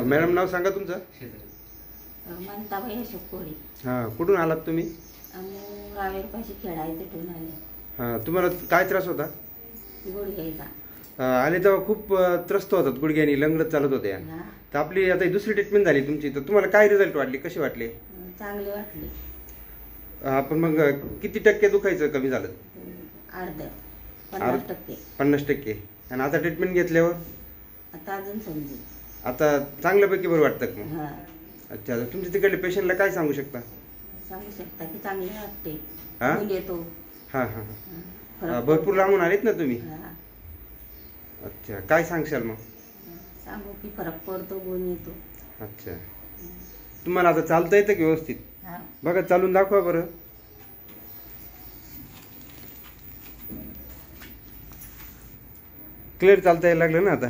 Madam नाव सांगा तुमचं. म्हणताबाई अशोक कोळी. हां, कुठून आलात तुम्ही? आम्ही रावेरपाशी खेळायचं तिथून आले. हां, तुम्हाला काय त्रास होता? गुडघ्याचा. आले तेव्हा खूप त्रस्त होतात, गुडघ्यानी लंगडत चालत होते. तर आपली आता दुसरी ट्रीटमेंट झाली तुमची, तर तुम्हाला काय रिझल्ट वाटले, कसे वाटले? चांगले वाटले. आपण मग किती टक्के दुखायचं कमी झालं? अर्ध 50%. 50%. आणि आता ट्रीटमेंट घेतल्यावर आता अजून समजेल. आता चांगल्यापैकी बरं वाटतं का मग? हां. अच्छा, तुमच्या तिकडल्या पेशंटला काय सांगू शकता? सांगू शकता की चांगले वाटते. हां? गुण येतो. हां हां हां. भरपूर लांबून आलेत ना तुम्ही? हां. अच्छा, काय सांगशाल मग? सांगू की फरक पडतो, गुण येतो. अच्छा, तुम्हाला आता चालता येतं की व्यवस्थित? हां. बघा, चालून दाखवा बरं. क्लिअर चालता यायला लागलं ना आता?